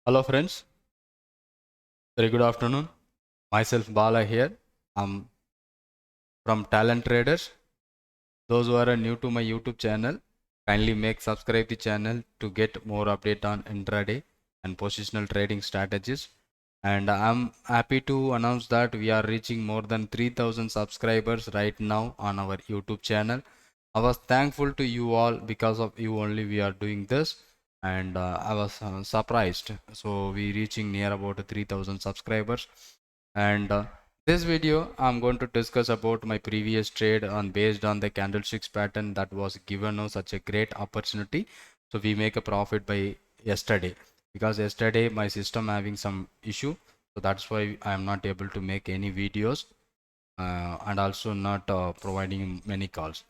Hello friends, very good afternoon. Myself Bala here. I'm from Talent Traders. Those who are new to my YouTube channel, kindly make subscribe the channel to get more update on intraday and positional trading strategies. And I'm happy to announce that we are reaching more than 3000 subscribers right now on our YouTube channel. I was thankful to you all, because of you only we are doing this, and I was surprised. So we reaching near about 3000 subscribers, and this video I'm going to discuss about my previous trade on based on the candlesticks pattern that was given us such a great opportunity. So we make a profit by yesterday, because yesterday my system having some issue, so that's why I am not able to make any videos, and also not providing many calls.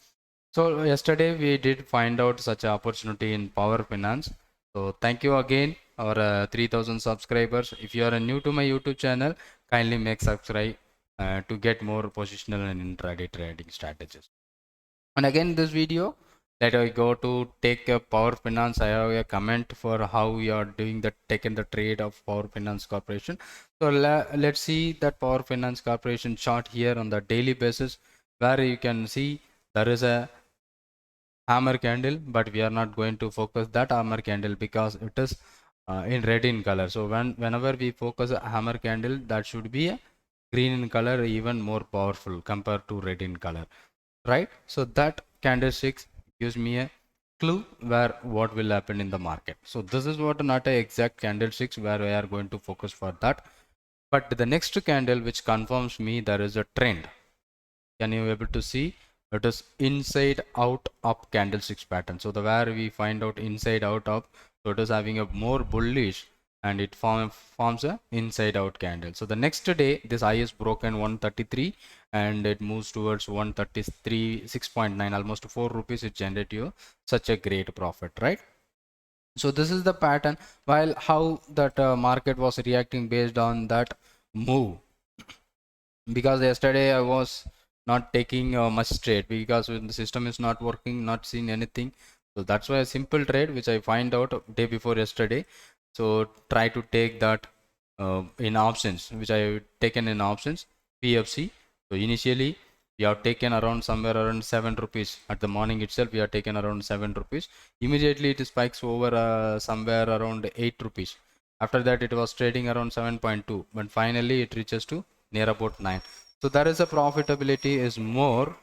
So yesterday we did find out such an opportunity in Power Finance. So thank you again, our 3000 subscribers. If you are new to my YouTube channel, kindly make subscribe to get more positional and intraday trading strategies. And again, this video that I go to take a Power Finance, I have a comment for how we are doing the taking the trade of Power Finance Corporation. So let's see that Power Finance Corporation chart here on the daily basis, where you can see there is a hammer candle, but we are not going to focus that hammer candle because it is in red in color. So whenever we focus a hammer candle, that should be a green in color, even more powerful compared to red in color, right? So that candlestick gives me a clue where what will happen in the market. So this is what not a exact candlesticks where we are going to focus for that, but the next candle which confirms me there is a trend. Can you able to see it is inside out up candlesticks pattern? So the where we find out inside out up, so it is having a more bullish, and it forms a inside out candle. So the next day this high is broken 133, and it moves towards 133 6.9, almost 4 rupees. It generate you such a great profit, right? So this is the pattern. While how that market was reacting based on that move, because yesterday I was not taking much trade because when the system is not working, not seeing anything. So that's why a simple trade which I find out day before yesterday. So try to take that in options, which I have taken in options PFC. So initially we have taken around somewhere around 7 rupees at the morning itself. We are taken around 7 rupees. Immediately it spikes over somewhere around 8 rupees. After that it was trading around 7.2, but finally it reaches to near about 9. So there is a profitability is more,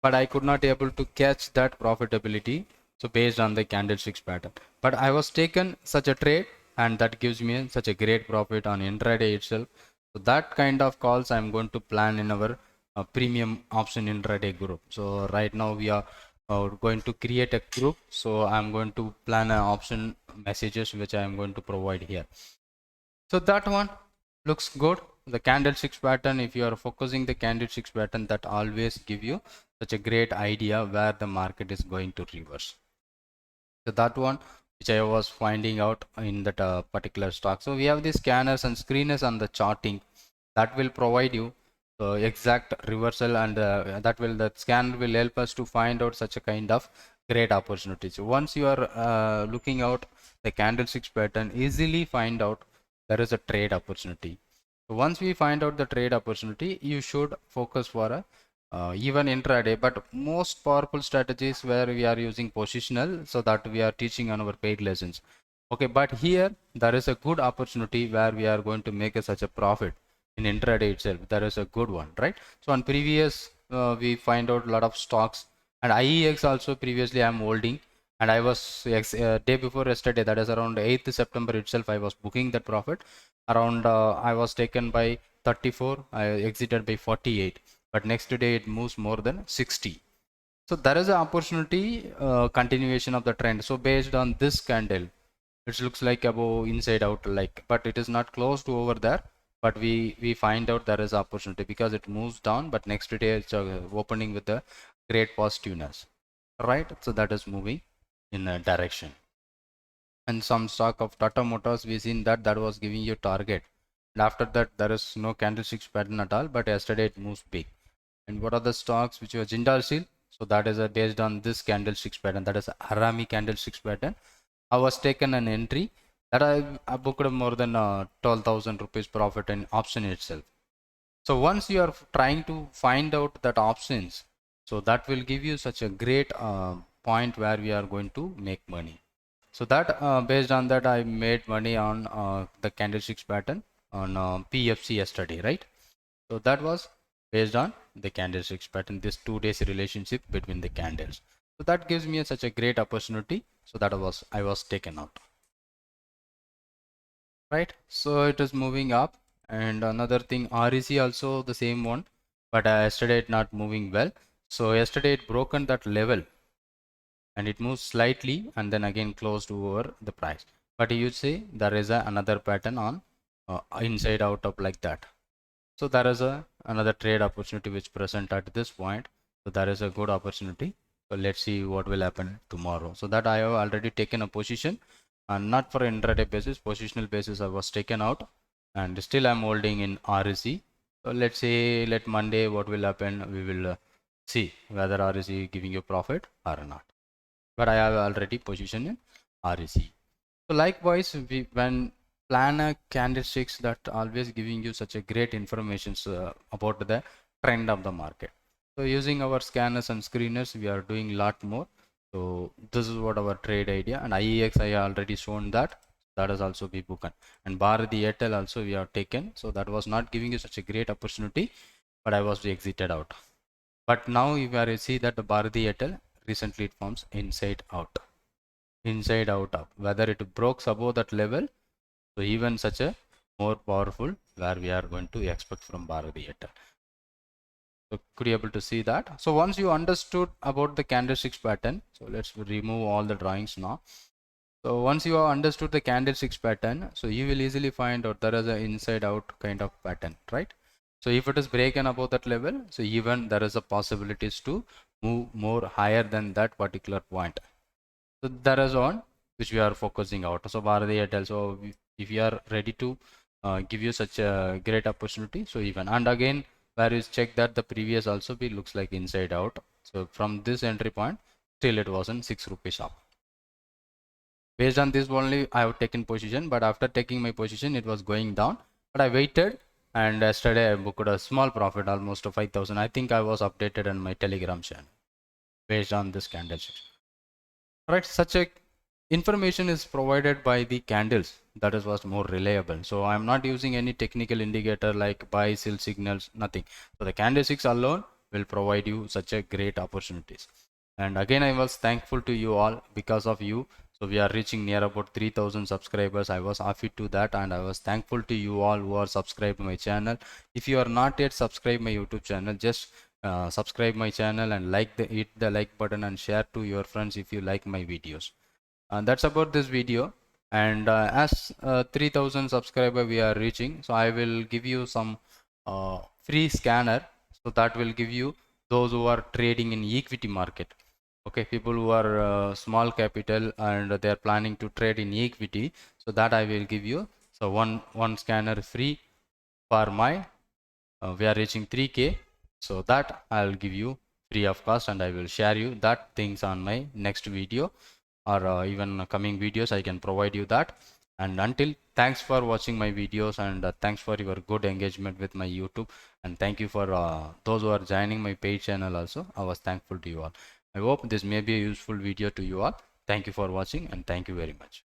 but I could not able to catch that profitability. So based on the candlesticks pattern, but I was taken such a trade, and that gives me such a great profit on intraday itself. So that kind of calls I'm going to plan in our premium option intraday group. So right now we are going to create a group. So I'm going to plan an option messages which I am going to provide here. So that one looks good. The candlesticks pattern, if you are focusing the candlesticks pattern, that always give you such a great idea where the market is going to reverse. So that one which I was finding out in that particular stock. So we have the scanners and screeners on the charting that will provide you the exact reversal, and that scanner will help us to find out such a kind of great opportunities. So once you are looking out the candlesticks pattern, easily find out there is a trade opportunity. So once we find out the trade opportunity, you should focus for a even intraday, but most powerful strategies where we are using positional, so that we are teaching on our paid lessons. Okay, but here there is a good opportunity where we are going to make such a profit in intraday itself. There is a good one, right? So on previous we find out a lot of stocks, and IEX also previously I am holding, and I was day before yesterday, that is around 8th September itself, I was booking that profit around I was taken by 34, I exited by 48, but next day it moves more than 60. So there is an opportunity continuation of the trend. So based on this candle, it looks like above inside out, like, but it is not close to over there, but we find out there is opportunity because it moves down, but next day it's opening with a great positiveness, right? So that is moving in a direction. And some stock of Tata Motors, we seen that that was giving you target, and after that there is no candlesticks pattern at all, but yesterday it moves big. And what are the stocks which were Jindal Steel? So that is based on this candlesticks pattern, that is a Harami candlesticks pattern. I was taken an entry, that I booked more than 12,000 rupees profit in option itself. So once you are trying to find out that options, so that will give you such a great point where we are going to make money. So that based on that, I made money on the candlesticks pattern on PFC yesterday, right? So that was based on the candlesticks pattern, this 2 days relationship between the candles. So that gives me such a great opportunity. So that I was taken out, right? So it is moving up. And another thing, REC also the same one, but yesterday it not moving well. So yesterday it broken that level and it moves slightly and then again closed over the price. But you see there is another pattern on inside out of like that. So there is another trade opportunity which present at this point. So there is a good opportunity. So let's see what will happen tomorrow. So that I have already taken a position and not for intraday basis, positional basis I was taken out and still I'm holding in REC. So let's say let Monday what will happen, we will see whether REC giving you profit or not. But I have already positioned in REC. So likewise, when plan a candlesticks that always giving you such a great information about the trend of the market. So using our scanners and screeners, we are doing a lot more. So this is what our trade idea, and IEX I already shown that has also be booked, and Bharati Airtel also we have taken. So that was not giving you such a great opportunity, but I was exited out. But now if you see that the Bharati Airtel recently it forms inside out up, whether it breaks above that level, so even such a more powerful where we are going to expect from Bharati Airtel. So could you able to see that? So once you understood about the candlesticks pattern, so let's remove all the drawings now. So once you have understood the candlesticks pattern, so you will easily find out there is an inside out kind of pattern, right? So if it is breaken above that level, so even there is a possibilities to move more higher than that particular point. So that is on which we are focusing out. So Bharati Airtel, so if you are ready to give you such a great opportunity, so even and again where is check that the previous also be looks like inside out. So from this entry point still it wasn't 6 rupees up. Based on this only I have taken position, but after taking my position it was going down, but I waited and yesterday I booked a small profit almost 5,000. I think I was updated on my Telegram channel based on this candlestick. Right, such a information is provided by the candles, that is was more reliable. So I'm not using any technical indicator like buy sell signals, nothing. So the candlesticks alone will provide you such a great opportunities. And again I was thankful to you all, because of you so we are reaching near about 3,000 subscribers. I was happy to that, and I was thankful to you all who are subscribed to my channel. If you are not yet subscribed my YouTube channel, just subscribe my channel and hit the like button and share to your friends if you like my videos. That's about this video. And as 3,000 subscriber we are reaching, so I will give you some free scanner, so that will give you those who are trading in equity market. Okay, people who are small capital and they are planning to trade in equity, so that I will give you. So one scanner free for my we are reaching 3K, so that I'll give you free of cost, and I will share you that things on my next video, or even coming videos I can provide you that. And until, thanks for watching my videos, and thanks for your good engagement with my YouTube, and thank you for those who are joining my paid channel also. I was thankful to you all. I hope this may be a useful video to you all. Thank you for watching, and thank you very much.